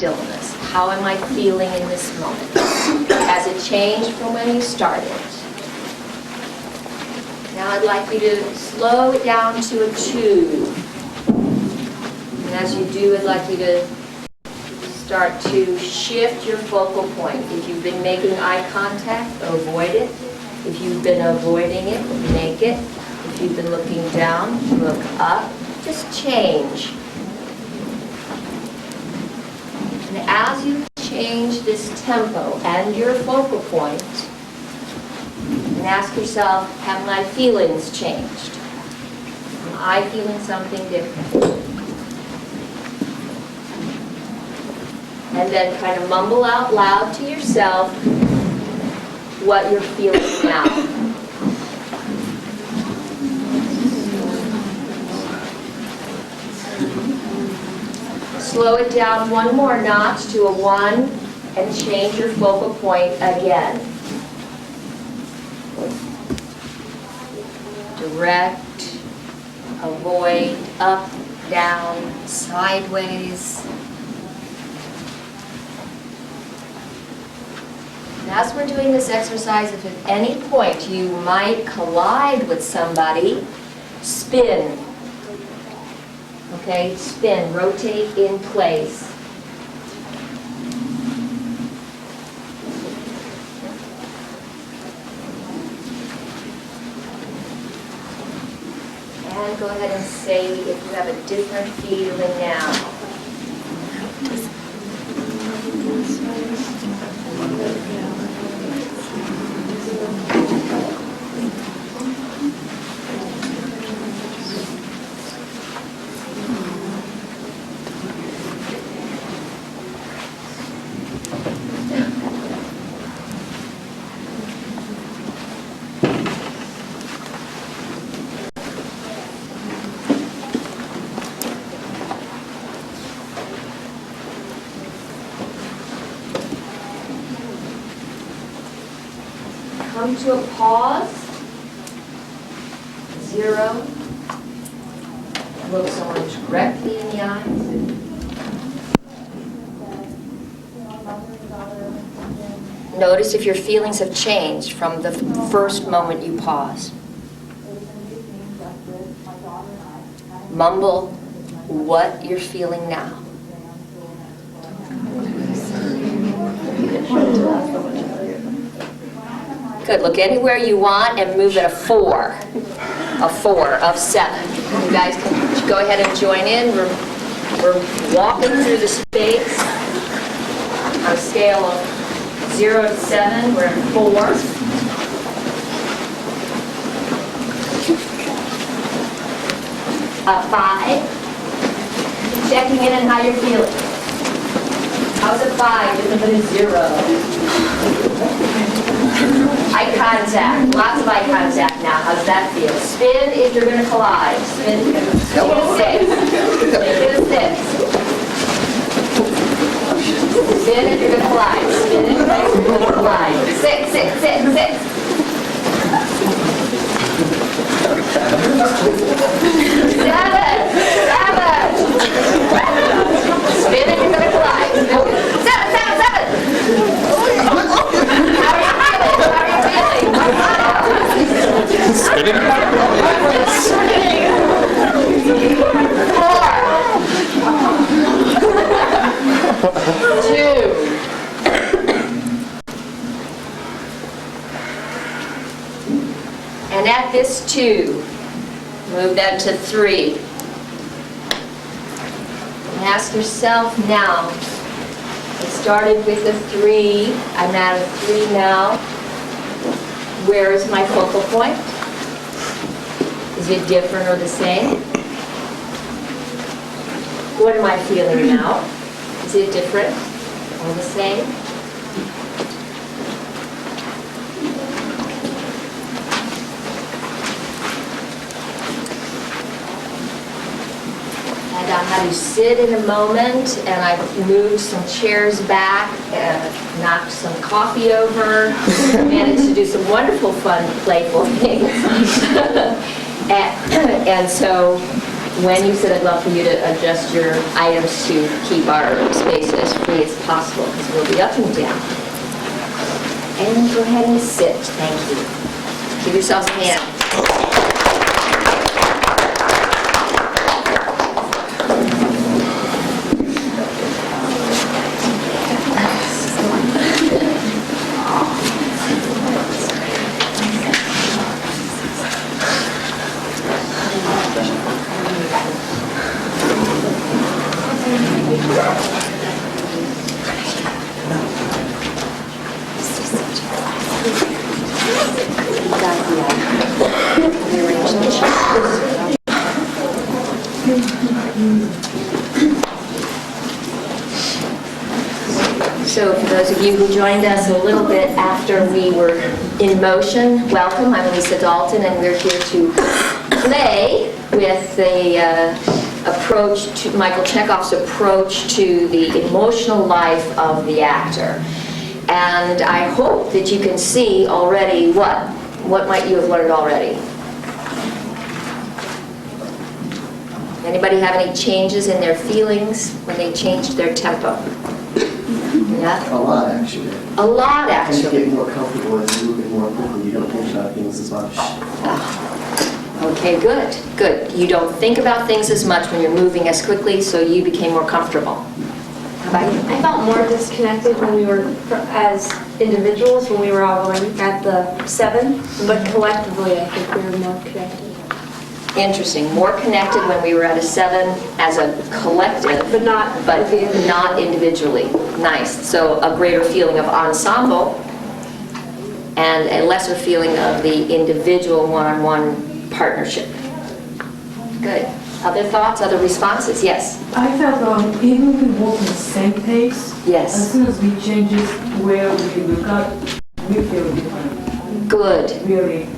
stillness. How am I feeling in this moment? Has it changed from when you started? Now I'd like you to slow it down to a 2. And as you do, I'd like you to start to shift your focal point. If you've been making eye contact, avoid it. If you've been avoiding it, make it. If you've been looking down, look up. Just change. And as you change this tempo and your focal point, and ask yourself, have my feelings changed? Am I feeling something different? And then kind of mumble out loud to yourself what you're feeling now. Slow it down one more notch to a 1 and change your focal point again. Direct, avoid, up, down, sideways. And as we're doing this exercise, if at any point you might collide with somebody, spin. Okay, spin, rotate in place. And go ahead and say if you have a different feeling now. Come to a pause. 0. Look someone directly in the eyes. Notice if your feelings have changed from the first moment you pause. Mumble what you're feeling now. Good. Look anywhere you want and move at a 4. A 4 of 7. You guys can go ahead and join in. We're walking through the space on a scale of 0 to 7. We're at 4. A 5. Checking in on how you're feeling. How's a 5 different than a 0? Eye contact, lots of eye contact now. How does that feel? Spin if you're going to collide. Spin if you're going to make it a 6. Make it a 6. Spin if you're going to collide. Spin if you're going to collide. 6, 6, 6, 6. 7, 7. Spin if you're going to collide. 7, 7, 7. How are you feeling? How are you feeling? Spinning. 4. 2. And at this 2, move that to 3. And ask yourself now, I started with a 3, I'm at a 3 now. Where is my focal point? Is it different or the same? What am I feeling now? Is it different or the same? And I had to sit in a moment, and I moved some chairs back, and knocked some coffee over, managed to do some wonderful, fun, playful things. and so when you sit, I'd love for you to adjust your items to keep our space as free as possible, because we'll be up and down. And go ahead and sit. Thank you. Give yourselves a hand. So for those of you who joined us a little bit after we were in motion, welcome. I'm Lisa Dalton, and we're here to play with the approach to Michael Chekhov's approach to the emotional life of the actor. And I hope that you can see already what might you have learned already? Anybody have any changes in their feelings when they changed their tempo? Yeah? A lot, actually. A lot, And you actually. get more comfortable as you move it more quickly. You don't think about things as much. Okay, good, good. You don't think about things as much when you're moving as quickly, so you became more comfortable. How about you? I felt more disconnected when we were, as individuals, when we were all going at the 7, but collectively I think we were more connected. Interesting. More connected when we were at a 7 as a collective, But not individually. Nice. So a greater feeling of ensemble and a lesser feeling of the individual one-on-one partnership. Good. Other thoughts, other responses? Yes. I felt even if we walk in the same pace, Yes. as soon as we change it where we look up, we feel different. Good. Really.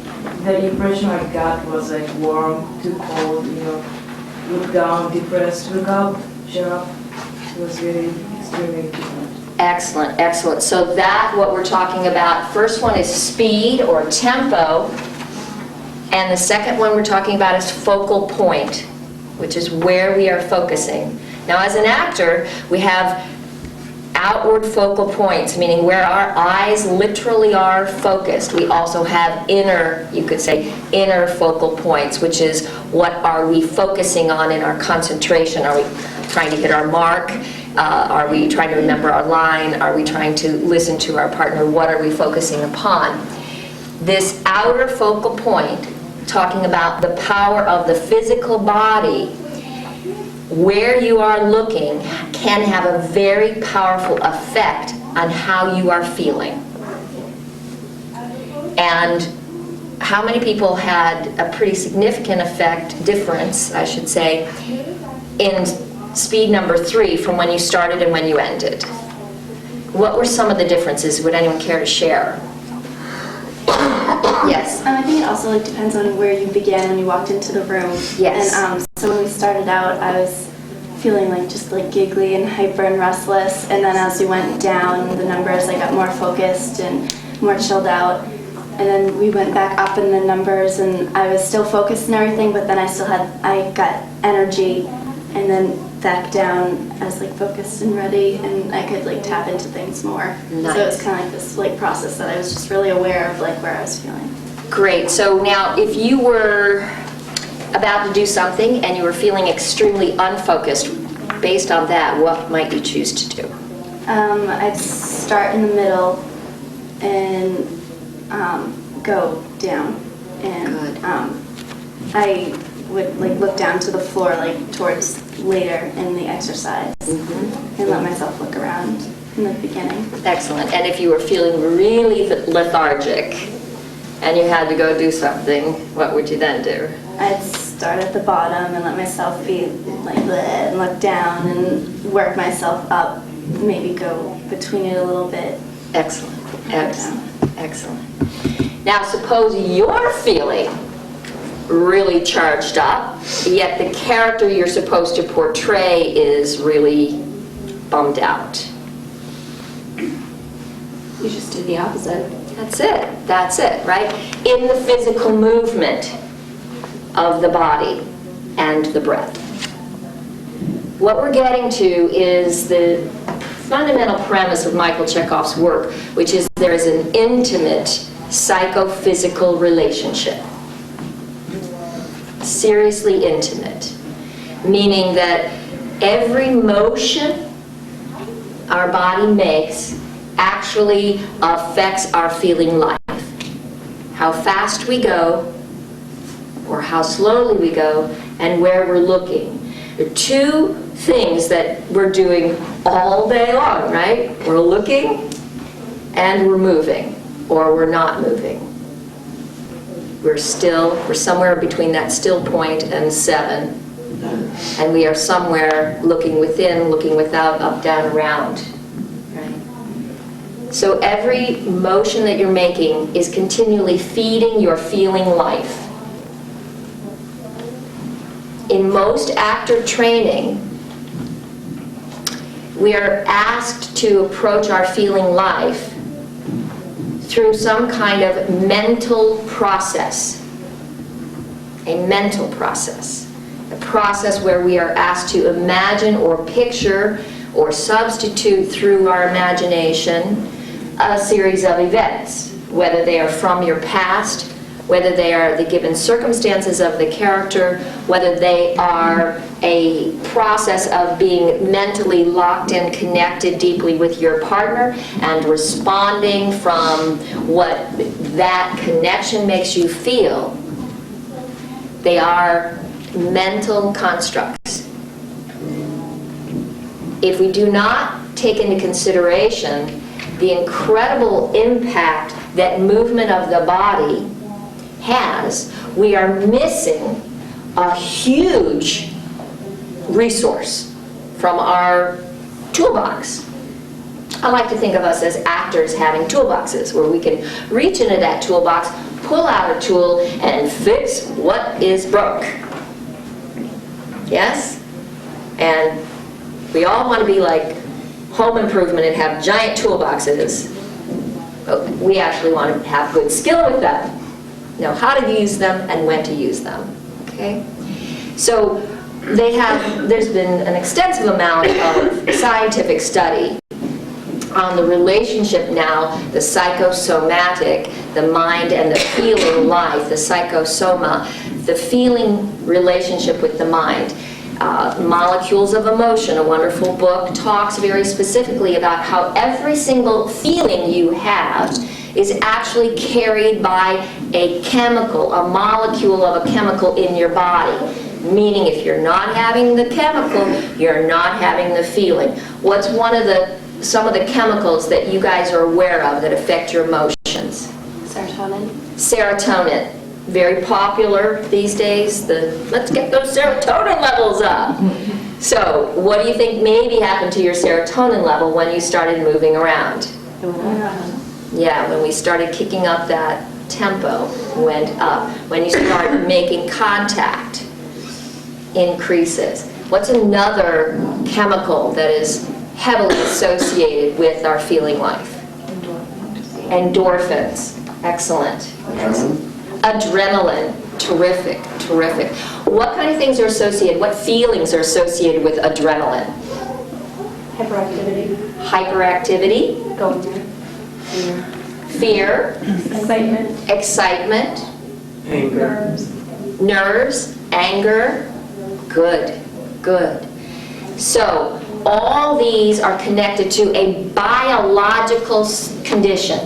The impression I got was like warm, too cold, look down, depressed, look up, cheer up. It was really extremely different. Excellent, excellent. So that, what we're talking about, first one is speed or tempo, and the second one we're talking about is focal point, which is where we are focusing. Now, as an actor, we have outward focal points, meaning where our eyes literally are focused. We also have inner, you could say, inner focal points, which is what are we focusing on in our concentration? Are we trying to hit our mark? Are we trying to remember our line? Are we trying to listen to our partner? What are we focusing upon? This outer focal point, talking about the power of the physical body, where you are looking can have a very powerful effect on how you are feeling. And how many people had a pretty significant difference, I should say, in speed number 3 from when you started and when you ended? What were some of the differences? Would anyone care to share? Yes. I think it also depends on where you began when you walked into the room. Yes. And so when we started out, I was feeling just giggly and hyper and restless. And then as we went down the numbers, I got more focused and more chilled out. And then we went back up in the numbers, and I was still focused and everything, but then I got energy. And then back down, I was focused and ready, and I could tap into things more. Nice. So it was kind of this process that I was just really aware of where I was feeling. Great. So now, if you were about to do something and you were feeling extremely unfocused, based on that, what might you choose to do? I'd start in the middle and go down, and Good. I would look down to the floor towards later in the exercise, and let myself look around in the beginning. Excellent. And if you were feeling really lethargic and you had to go do something, what would you then do? I'd start at the bottom and let myself be bleh, and look down and work myself up, maybe go between it a little bit. Excellent. Excellent. Excellent. Now, suppose you're feeling really charged up, yet the character you're supposed to portray is really bummed out. You just do the opposite. That's it. That's it, right? In the physical movement of the body, and the breath. What we're getting to is the fundamental premise of Michael Chekhov's work, which is there is an intimate psychophysical relationship. Seriously intimate. Meaning that every motion our body makes actually affects our feeling life. How fast we go, or how slowly we go, and where we're looking. There are two things that we're doing all day long, right? We're looking and we're moving, or we're not moving. We're somewhere between that still point and 7. And we are somewhere looking within, looking without, up, down, around. Right? So every motion that you're making is continually feeding your feeling life. In most actor training, we are asked to approach our feeling life through some kind of mental process. A mental process. A process where we are asked to imagine or picture or substitute through our imagination a series of events, whether they are from your past, whether they are the given circumstances of the character, whether they are a process of being mentally locked and connected deeply with your partner and responding from what that connection makes you feel. They are mental constructs. If we do not take into consideration the incredible impact that movement of the body has, we are missing a huge resource from our toolbox. I like to think of us as actors having toolboxes where we can reach into that toolbox, pull out a tool, and fix what is broke. Yes? And we all want to be like Home Improvement and have giant toolboxes. But we actually want to have good skill with them. Know how to use them and when to use them. Okay? So there's been an extensive amount of scientific study on the relationship now, the psychosomatic, the mind and the feeling life, the psychosoma, the feeling relationship with the mind. Molecules of Emotion, a wonderful book, talks very specifically about how every single feeling you have is actually carried by a chemical, a molecule of a chemical in your body. Meaning if you're not having the chemical, you're not having the feeling. What's some of the chemicals that you guys are aware of that affect your emotions? Serotonin. Serotonin. Very popular these days. Let's get those serotonin levels up. So, what do you think maybe happened to your serotonin level when you started moving around? Yeah, when we started kicking up that tempo, went up. When you start making contact, increases. What's another chemical that is heavily associated with our feeling life? Endorphins. Excellent. Adrenaline. Terrific, terrific. What kind of things are associated, what feelings are associated with adrenaline? Hyperactivity. Hyperactivity. Going there. Fear. Excitement. Excitement. Anger. Nerves. Anger. Good, good. So, all these are connected to a biological condition.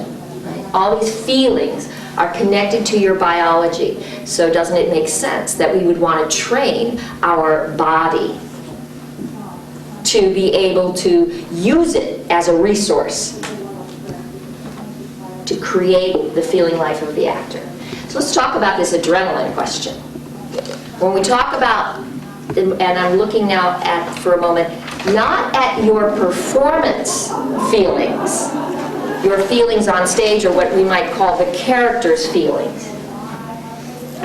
Right? All these feelings are connected to your biology. So doesn't it make sense that we would want to train our body to be able to use it as a resource to create the feeling life of the actor? So let's talk about this adrenaline question. When we talk about, and I'm looking now for a moment, not at your performance feelings, your feelings on stage, or what we might call the character's feelings.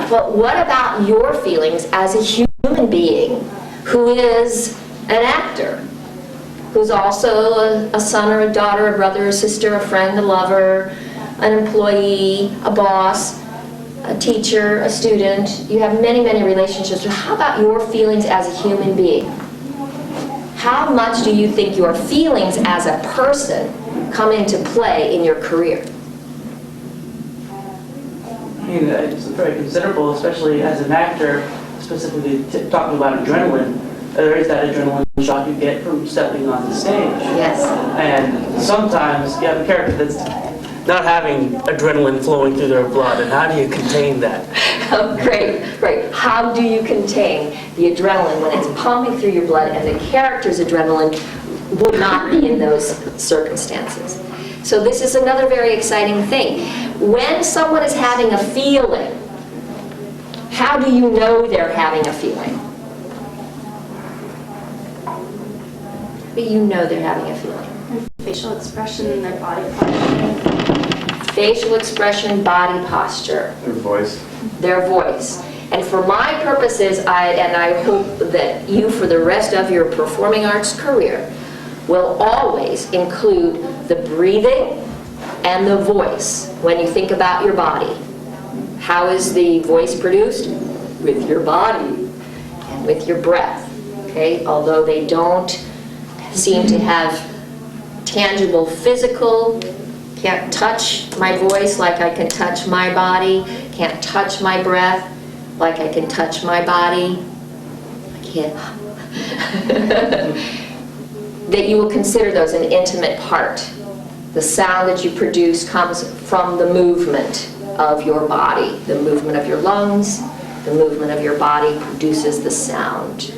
But what about your feelings as a human being who is an actor, who's also a son or a daughter, a brother or sister, a friend, a lover, an employee, a boss? a teacher, a student. You have many, many relationships. But how about your feelings as a human being? How much do you think your feelings as a person come into play in your career? I mean, it's very considerable, especially as an actor, specifically talking about adrenaline. There is that adrenaline shock you get from stepping on the stage. Yes. And sometimes you have a character that's not having adrenaline flowing through their blood, and how do you contain that? Oh, great, great. How do you contain the adrenaline when it's pumping through your blood and the character's adrenaline would not be in those circumstances? So this is another very exciting thing. When someone is having a feeling, how do you know they're having a feeling? But you know they're having a feeling. Facial expression and their body posture. Facial expression, body posture. Their voice. Their voice. And for my purposes, I hope that you, for the rest of your performing arts career, will always include the breathing and the voice when you think about your body. How is the voice produced? With your body and with your breath. Okay? Although they don't seem to have tangible physical, can't touch my voice like I can touch my body, can't touch my breath like I can touch my body. I can't. That you will consider those an intimate part. The sound that you produce comes from the movement of your body. The movement of your lungs, the movement of your body produces the sound.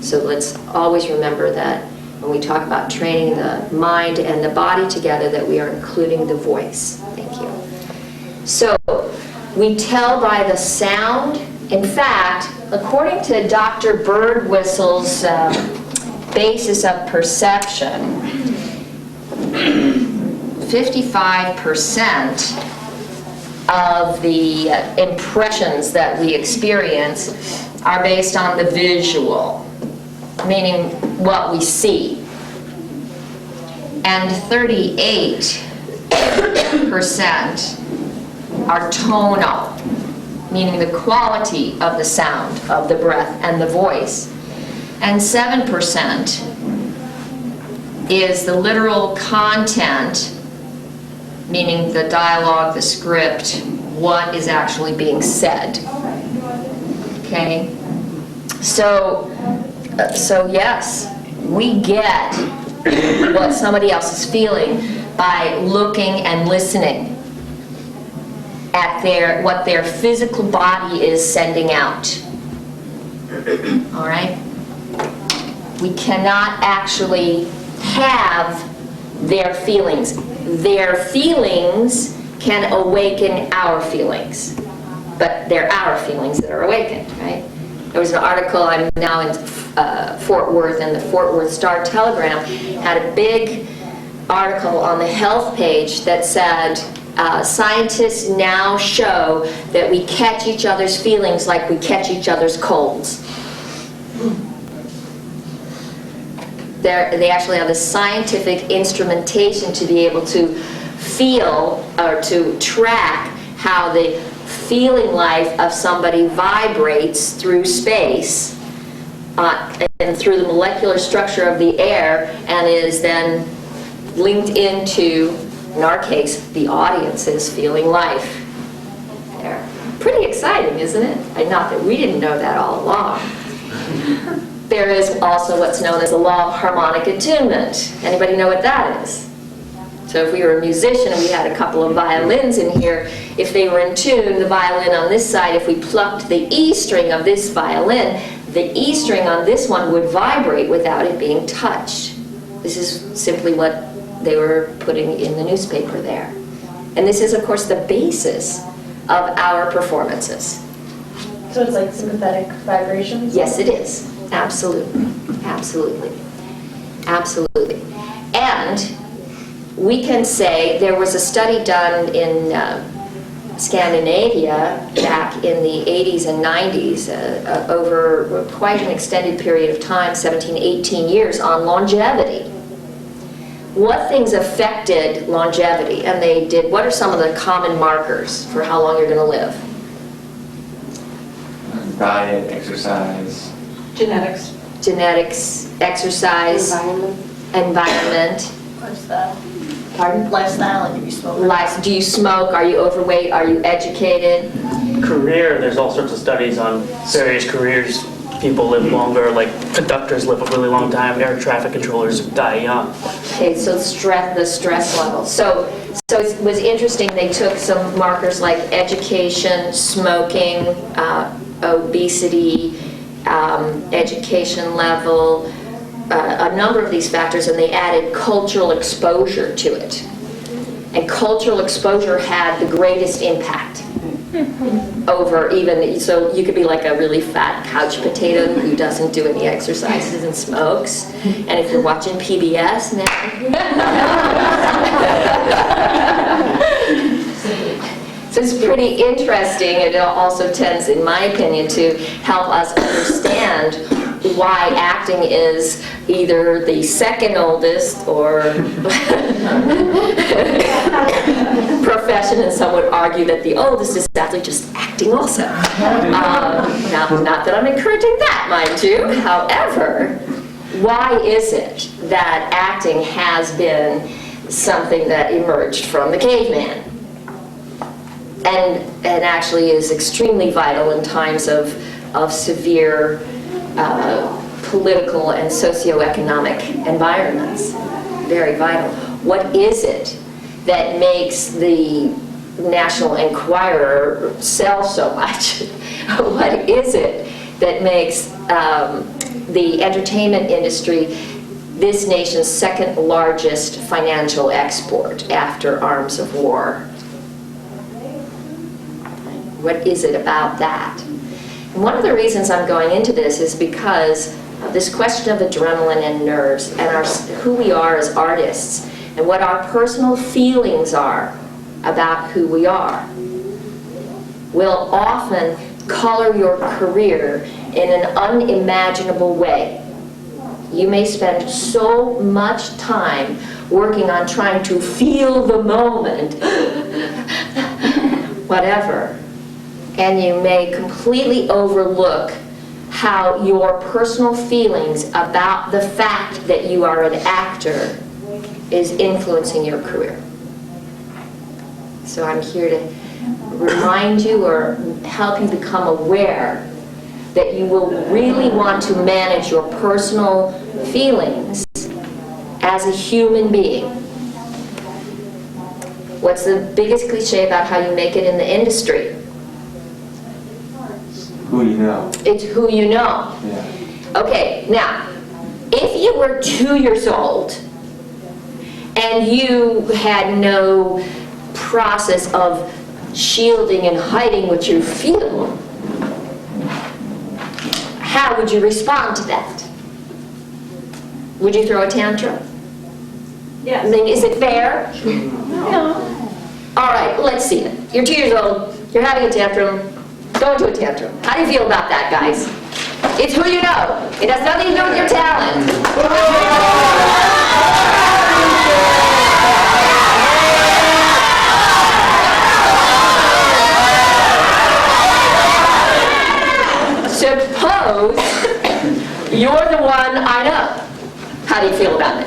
So let's always remember that when we talk about training the mind and the body together, that we are including the voice. Thank you. So we tell by the sound. In fact, according to Dr. Birdwhistle's basis of perception, 55% of the impressions that we experience are based on the visual, meaning what we see. And 38% are tonal, meaning the quality of the sound, of the breath and the voice. And 7% is the literal content, meaning the dialogue, the script, what is actually being said. Okay? So yes, we get what somebody else is feeling by looking and listening at what their physical body is sending out. All right? We cannot actually have their feelings. Their feelings can awaken our feelings, but they're our feelings that are awakened, right? There was an article, I'm now in Fort Worth, and the Fort Worth Star-Telegram had a big article on the health page that said, scientists now show that we catch each other's feelings like we catch each other's colds. They actually have the scientific instrumentation to be able to feel or to track how the feeling life of somebody vibrates through space and through the molecular structure of the air, and is then linked into, in our case, the audience's feeling life. There. Pretty exciting, isn't it? Not that we didn't know that all along. There is also what's known as the law of harmonic attunement. Anybody know what that is? So if we were a musician and we had a couple of violins in here, if they were in tune, the violin on this side, if we plucked the E string of this violin, the E string on this one would vibrate without it being touched. This is simply what they were putting in the newspaper there. And this is, of course, the basis of our performances. So it's like sympathetic vibrations? Yes, it is. Absolutely. Absolutely. Absolutely. And we can say there was a study done in Scandinavia back in the 80s and 90s over quite an extended period of time, 17, 18 years, on longevity. What things affected longevity? And they did, what are some of the common markers for how long you're going to live? diet, exercise. Genetics. Genetics, exercise, environment. Lifestyle. Pardon? Lifestyle, like if you smoke. Do you smoke? Are you overweight? Are you educated? Career, there's all sorts of studies on various careers. People live longer, like conductors live a really long time, air traffic controllers die young. Okay, so the stress level. So it was interesting, they took some markers like education, smoking, obesity, education level, a number of these factors, and they added cultural exposure to it. And cultural exposure had the greatest impact over even, so you could be like a really fat couch potato who doesn't do any exercises and smokes. And if you're watching PBS now, so it's pretty interesting. It also tends, in my opinion, to help us understand why acting is either the second oldest or profession, and some would argue that the oldest is actually just acting also. Not that I'm encouraging that, mind you. However, why is it that acting has been something that emerged from the caveman and actually is extremely vital in times of severe political and socioeconomic environments? Very vital. What is it that makes the National Enquirer sell so much? What is it that makes the entertainment industry this nation's second largest financial export after arms of war? What is it about that? And one of the reasons I'm going into this is because of this question of adrenaline and nerves and who we are as artists and what our personal feelings are about who we are will often color your career in an unimaginable way. You may spend so much time working on trying to feel the moment, whatever, and you may completely overlook how your personal feelings about the fact that you are an actor is influencing your career. So I'm here to remind you or help you become aware that you will really want to manage your personal feelings as a human being. What's the biggest cliche about how you make it in the industry? Who you know. It's who you know. Yeah. Okay, now, if you were 2 years old and you had no process of shielding and hiding what you feel, how would you respond to that? Would you throw a tantrum? Yes. I mean, is it fair? No. All right, let's see it. You're 2 years old, you're having a tantrum, go into a tantrum. How do you feel about that, guys? It's who you know. It has nothing to do with your talent. Suppose you're the one I know. How do you feel about it?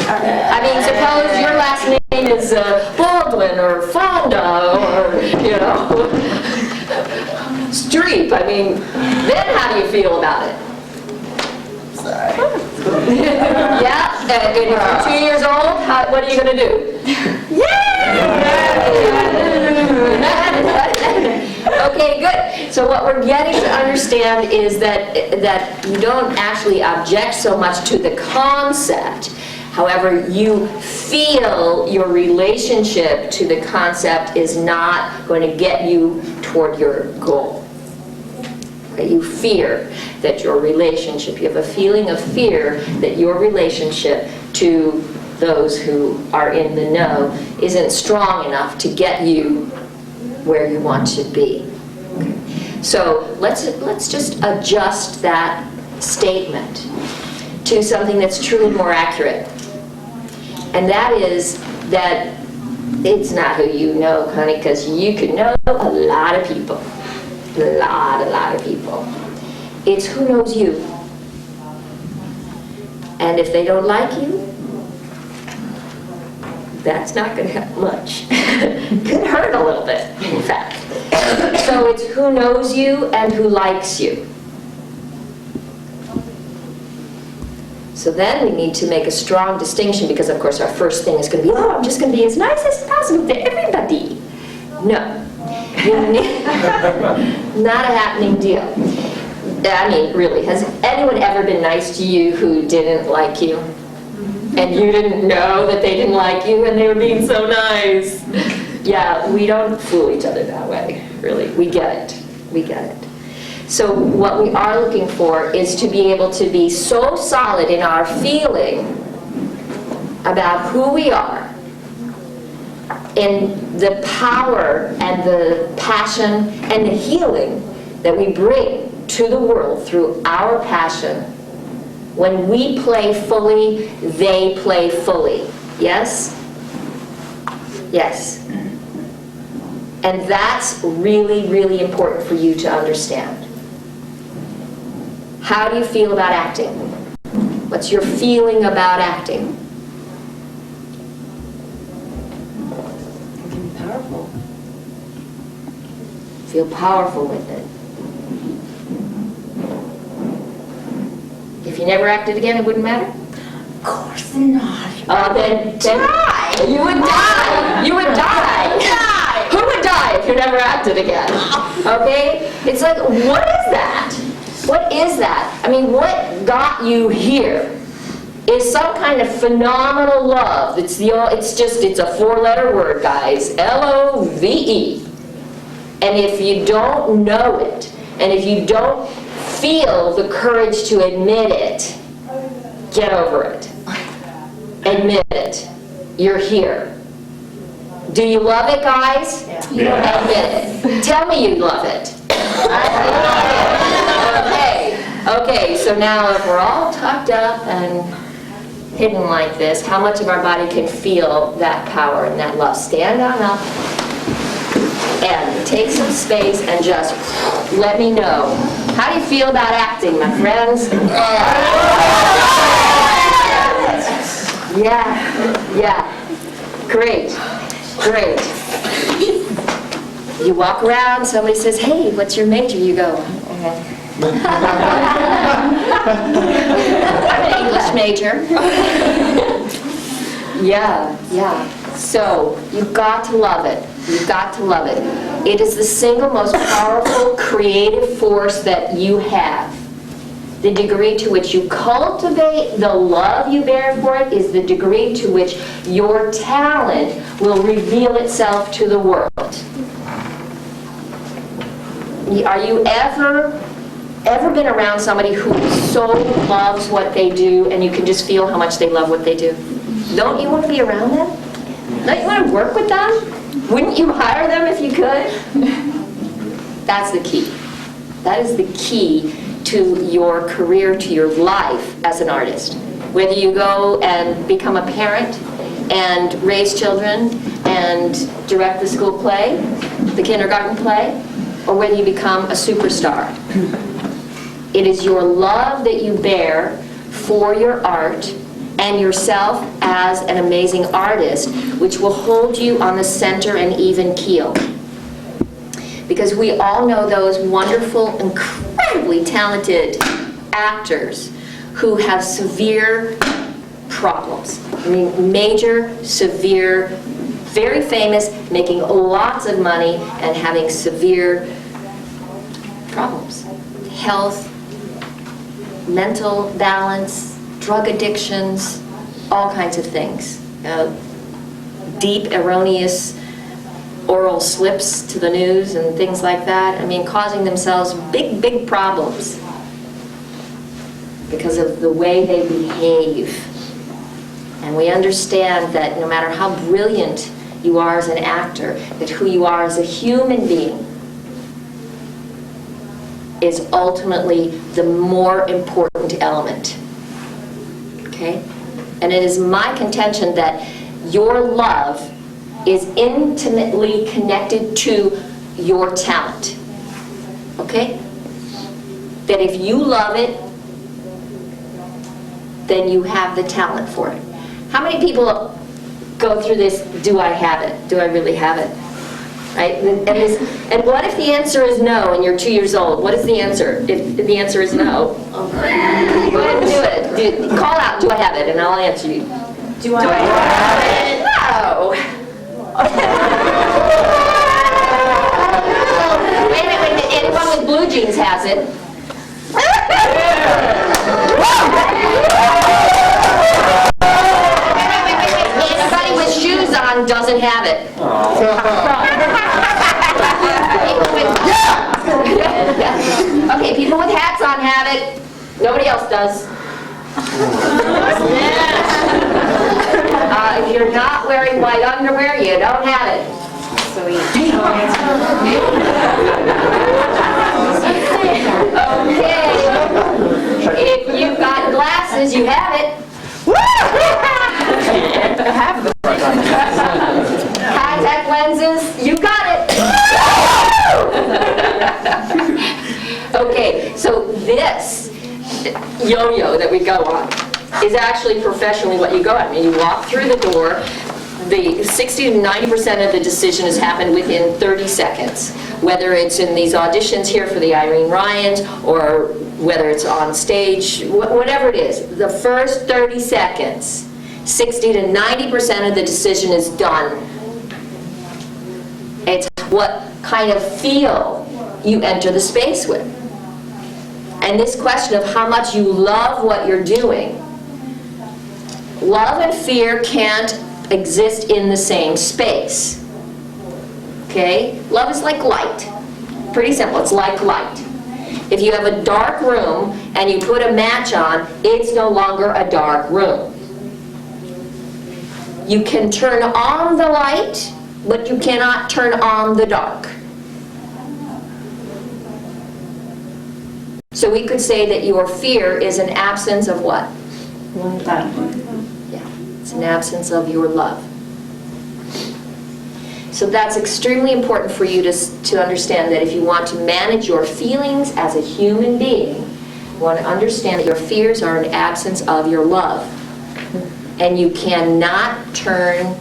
I mean, suppose your last name is Baldwin or Fonda or, you know, Streep. I mean, then how do you feel about it? Sorry. Yeah? And if you're 2 years old, what are you going to do? Okay, good. So what we're getting to understand is that you don't actually object so much to the concept. However, you feel your relationship to the concept is not going to get you toward your goal. You fear that your relationship, you have a feeling of fear that your relationship to those who are in the know isn't strong enough to get you where you want to be. So let's just adjust that statement to something that's truly more accurate. And that is that it's not who you know, honey, because you could know a lot of people. A lot of people. It's who knows you. And if they don't like you, that's not going to help much. Could hurt a little bit, in fact. So it's who knows you and who likes you. So then we need to make a strong distinction, because of course our first thing is going to be, oh, I'm just going to be as nice as possible to everybody. No. Not a happening deal. I mean, really, has anyone ever been nice to you who didn't like you? And you didn't know that they didn't like you and they were being so nice? Yeah, we don't fool each other that way, really. We get it. We get it. So what we are looking for is to be able to be so solid in our feeling about who we are, in the power and the passion and the healing that we bring to the world through our passion. When we play fully, they play fully. Yes? Yes. And that's really, really important for you to understand. How do you feel about acting? What's your feeling about acting? It can be powerful. Feel powerful with it. If you never acted again, it wouldn't matter? Of course not. Then you would die. You would die. Who would die if you never acted again? Okay? It's like, what is that? What is that? I mean, what got you here is some kind of phenomenal love. It's a four-letter word, guys. L-O-V-E. And if you don't know it, and if you don't feel the courage to admit it, get over it. Admit it. You're here. Do you love it, guys? Yeah. Admit it. Tell me you love it. Okay, so now if we're all tucked up and hidden like this, how much of our body can feel that power and that love? Stand on up and take some space and just let me know. How do you feel about acting, my friends? Yeah. Great. You walk around, somebody says, hey, what's your major? You go, I'm an English major. Yeah. So you've got to love it. You've got to love it. It is the single most powerful creative force that you have. The degree to which you cultivate the love you bear for it is the degree to which your talent will reveal itself to the world. Are you ever been around somebody who so loves what they do and you can just feel how much they love what they do? Don't you want to be around them? Don't you want to work with them? Wouldn't you hire them if you could? That's the key. That is the key to your career, to your life as an artist. Whether you go and become a parent and raise children and direct the school play, the kindergarten play, or whether you become a superstar. It is your love that you bear for your art and yourself as an amazing artist, which will hold you on the center and even keel. Because we all know those wonderful, incredibly talented actors who have severe problems. I mean, major, severe, very famous, making lots of money, and having severe problems. Health, mental balance, drug addictions, all kinds of things. Deep, erroneous oral slips to the news and things like that. I mean, causing themselves big problems because of the way they behave. And we understand that no matter how brilliant you are as an actor, that who you are as a human being is ultimately the more important element. Okay? And it is my contention that your love is intimately connected to your talent. Okay? That if you love it, then you have the talent for it. How many people go through this, do I have it? Do I really have it? Right? And what if the answer is no and you're 2 years old? What is the answer? If the answer is no, go ahead and do it. Call out, do I have it? And I'll answer you. Do I have it? No. Wait a minute. Anyone with blue jeans has it. Anybody with shoes on doesn't have it. Okay, people with hats on have it. Nobody else does. If you're not wearing white underwear, you don't have it. Okay. If you've got glasses, you have it. Contact lenses, you got it. Okay, so this yo-yo that we go on is actually professionally what you go on. I mean, you walk through the door, the 60 to 90% of the decision has happened within 30 seconds. Whether it's in these auditions here for the Irene Ryans, or whether it's on stage, whatever it is, the first 30 seconds, 60 to 90% of the decision is done. It's what kind of feel you enter the space with. And this question of how much you love what you're doing, love and fear can't exist in the same space. Okay? Love is like light. Pretty simple. It's like light. If you have a dark room and you put a match on, it's no longer a dark room. You can turn on the light, but you cannot turn on the dark. So we could say that your fear is an absence of what? Yeah, it's an absence of your love. So that's extremely important for you to understand, that if you want to manage your feelings as a human being, you want to understand that your fears are an absence of your love. And you cannot turn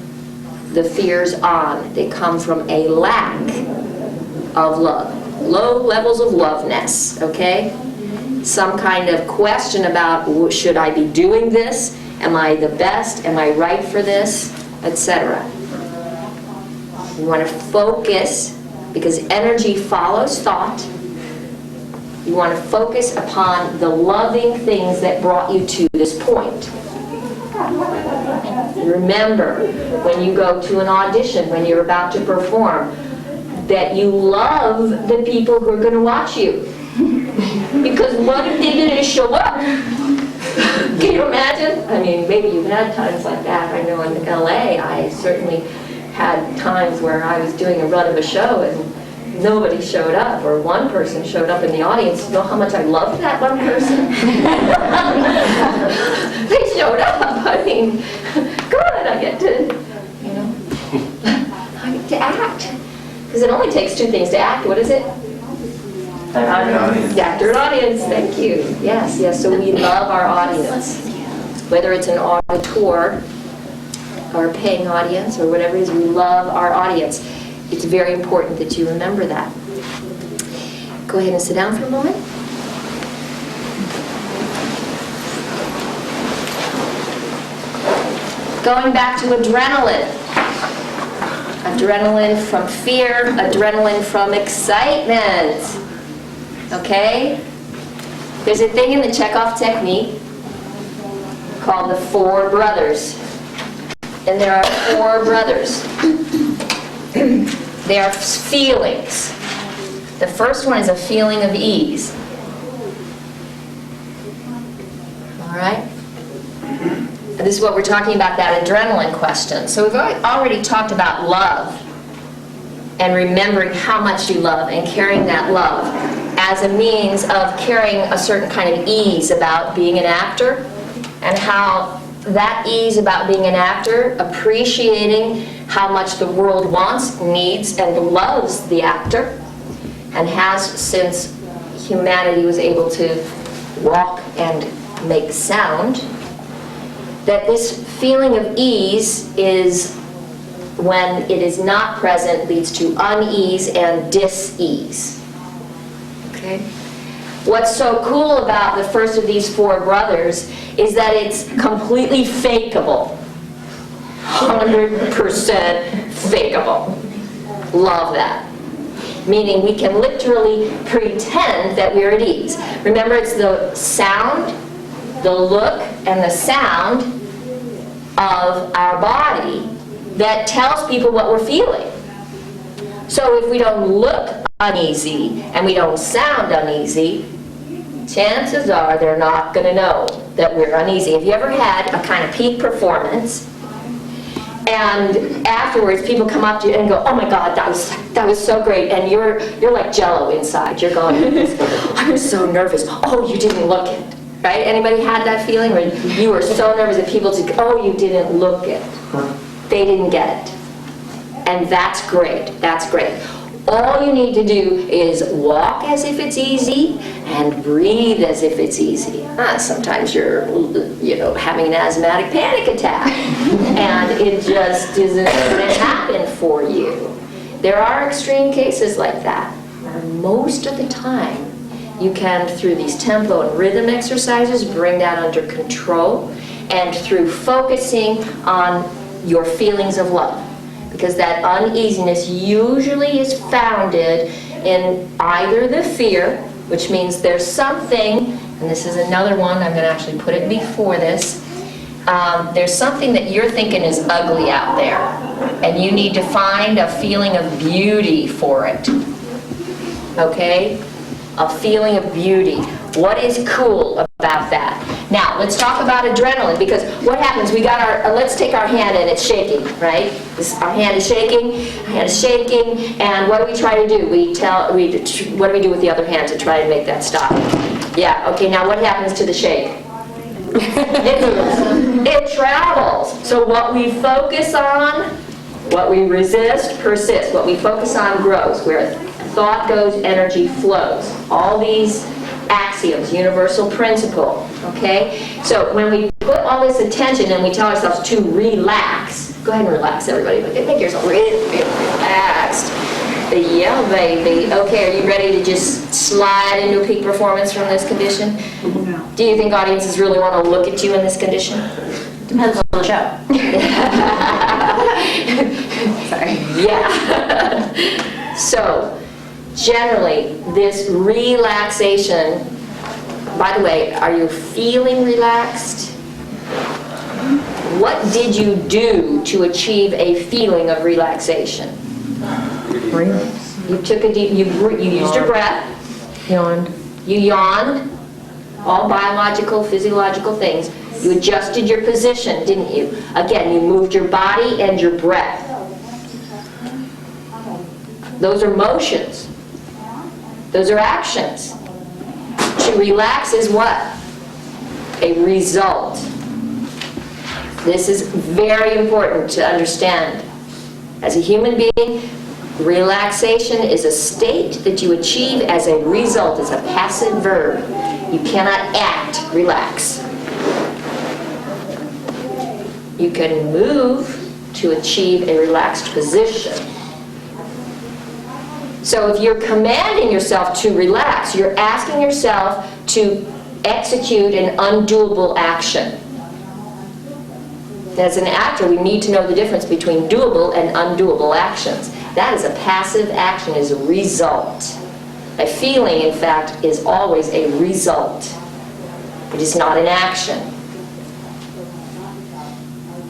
the fears on. They come from a lack of love. Low levels of loveness, okay? Some kind of question about, should I be doing this? Am I the best? Am I right for this? Etc. You want to focus, because energy follows thought. You want to focus upon the loving things that brought you to this point. Remember, when you go to an audition, when you're about to perform, that you love the people who are going to watch you. Because what if they didn't show up? Can you imagine? I mean, maybe you've had times like that. I know in LA, I certainly had times where I was doing a run of a show and nobody showed up, or one person showed up in the audience. You know how much I loved that one person? They showed up. I mean, good, I get to, I get to act. Because it only takes two things to act. What is it? Actor and audience. Thank you. Yes, yes. So we love our audience. Whether it's an auditor or a paying audience or whatever it is, we love our audience. It's very important that you remember that. Go ahead and sit down for a moment. Going back to adrenaline. Adrenaline from fear, adrenaline from excitement. Okay? There's a thing in the Chekhov technique called the four brothers. And there are four brothers. They are feelings. The first one is a feeling of ease. All right? This is what we're talking about, that adrenaline question. So we've already talked about love and remembering how much you love and carrying that love as a means of carrying a certain kind of ease about being an actor, and how that ease about being an actor, appreciating how much the world wants, needs, and loves the actor, and has since humanity was able to walk and make sound, that this feeling of ease is, when it is not present, leads to unease and dis-ease. Okay? What's so cool about the first of these four brothers is that it's completely fakeable. 100% fakeable. Love that. Meaning we can literally pretend that we're at ease. Remember, it's the sound, the look, and the sound of our body that tells people what we're feeling. So if we don't look uneasy and we don't sound uneasy, chances are they're not going to know that we're uneasy. Have you ever had a kind of peak performance, and afterwards people come up to you and go, "Oh my God, that was so great," and you're like Jello inside. You're going, "I was so nervous." "Oh, you didn't look it." Right? Anybody had that feeling where you were so nervous that people just, "Oh, you didn't look it." They didn't get it. And that's great. That's great. All you need to do is walk as if it's easy and breathe as if it's easy. Sometimes you're, having an asthmatic panic attack and it just isn't going to happen for you. There are extreme cases like that. Most of the time, you can, through these tempo and rhythm exercises, bring that under control, and through focusing on your feelings of love. Because that uneasiness usually is founded in either the fear, which means there's something, and this is another one, I'm going to actually put it before this, there's something that you're thinking is ugly out there, and you need to find a feeling of beauty for it. Okay? A feeling of beauty. What is cool about that? Now, let's talk about adrenaline, because what happens, we got our, let's take our hand and it's shaking, right? Our hand is shaking, and what do we try to do? What do we do with the other hand to try to make that stop? Yeah, okay, now what happens to the shake? It travels. So what we focus on, what we resist, persists. What we focus on grows. Where thought goes, energy flows. All these axioms, universal principle, okay? So when we put all this attention and we tell ourselves to relax, go ahead and relax, everybody. Make yourself really relaxed. Yeah, baby. Okay, are you ready to just slide into a peak performance from this condition? No. Do you think audiences really want to look at you in this condition? Depends on the show. Sorry. Yeah. So, generally, this relaxation, by the way, are you feeling relaxed? What did you do to achieve a feeling of relaxation? You took a deep, you used your breath. Yawned. You yawned. All biological, physiological things. You adjusted your position, didn't you? Again, you moved your body and your breath. Those are motions. Those are actions. To relax is what? A result. This is very important to understand. As a human being, relaxation is a state that you achieve as a result. It's a passive verb. You cannot act relax. You can move to achieve a relaxed position. So if you're commanding yourself to relax, you're asking yourself to execute an undoable action. As an actor, we need to know the difference between doable and undoable actions. That is a passive action, is a result. A feeling, in fact, is always a result. It is not an action.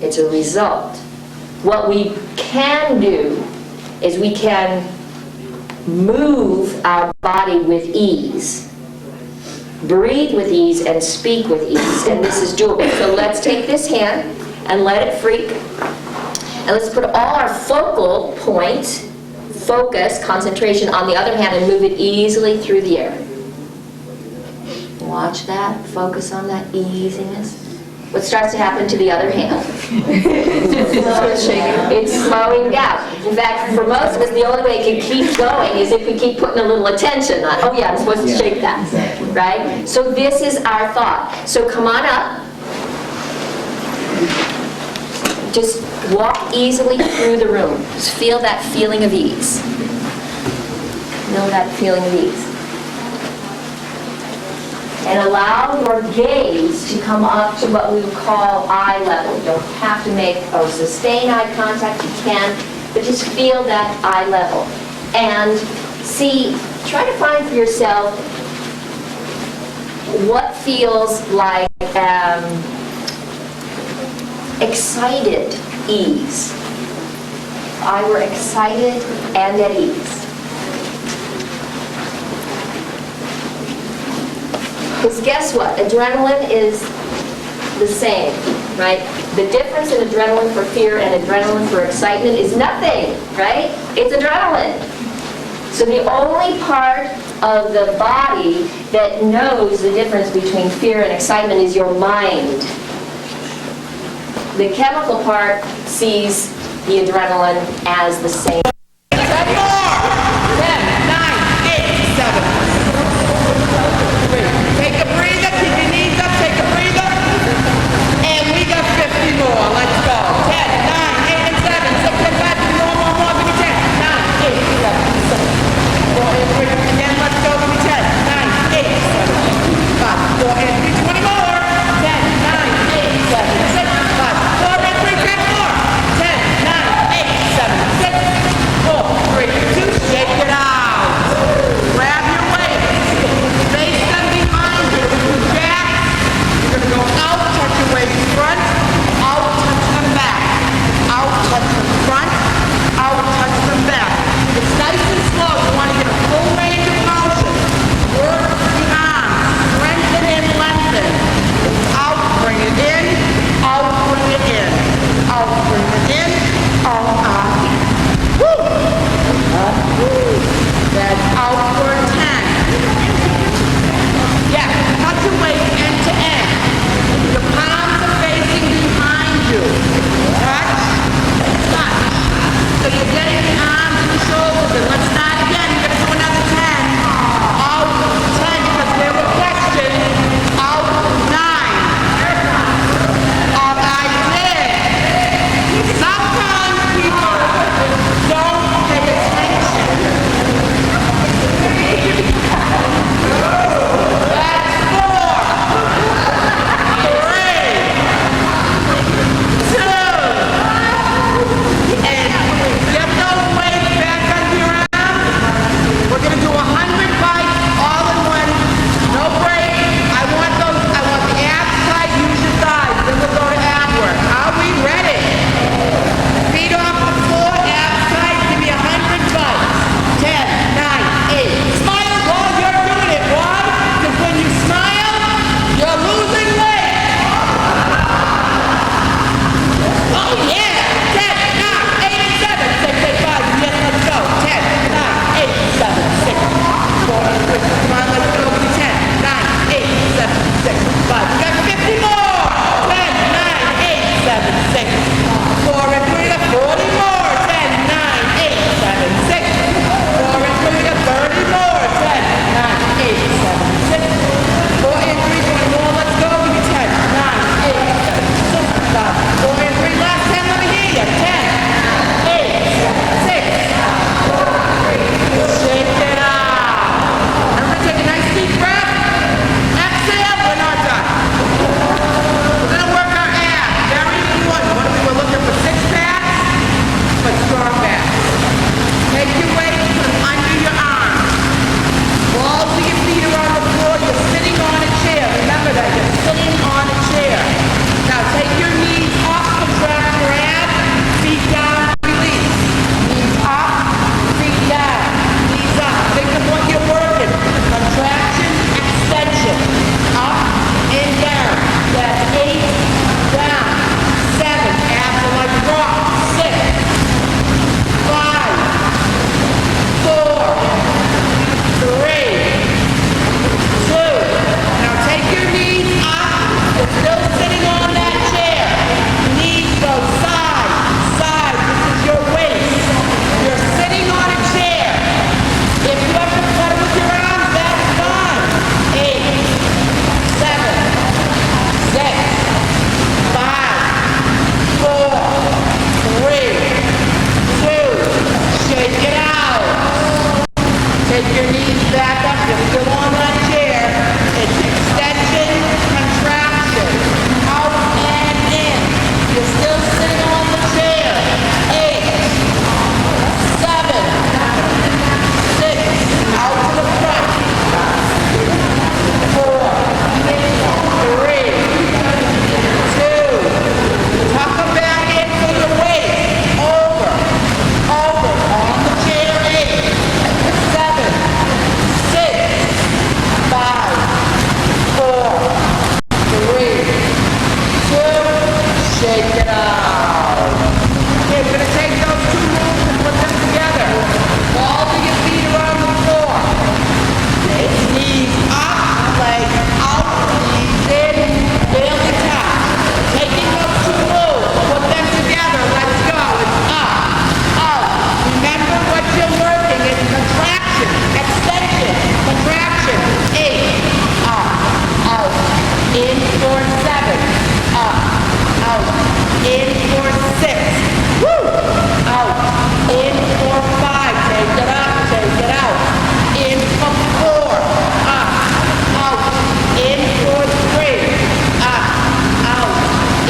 It's a result. What we can do is we can move our body with ease, breathe with ease, and speak with ease, and this is doable. So let's take this hand and let it freak, and let's put all our focal point, focus, concentration on the other hand and move it easily through the air. Watch that, focus on that easiness. what starts to happen to the other hand? It's slowing down. In fact, for most of us, the only way it can keep going is if we keep putting a little attention on, oh yeah, I'm supposed to shake that, exactly. right? So this is our thought. So come on up. Just walk easily through the room. Just feel that feeling of ease. Know that feeling of ease. And allow your gaze to come up to what we would call eye level. You don't have to make or sustain eye contact, you can, but just feel that eye level. And see, try to find for yourself what feels like excited ease. If I were excited and at ease. Because guess what? Adrenaline is the same, right? The difference in adrenaline for fear and adrenaline for excitement is nothing, right? It's adrenaline. So the only part of the body that knows the difference between fear and excitement is your mind. The chemical part sees the adrenaline as the same. 10 more! 10, 9, 8, 7. Take a breather, keep your knees up, take a breather. And we got 50 more. Let's go. 10, 9, 8, and 7. 6 and 5. More. Give me 10. 9, 8, 7. 4 and 3. Again, let's go. Give me 10. 9, 8, 7. 5, 4 and 3. 20 more. 10, 9, 8, 7. 6, 5, 4 and 3. 10 more. 10, 9, 8, 7, 6.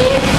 If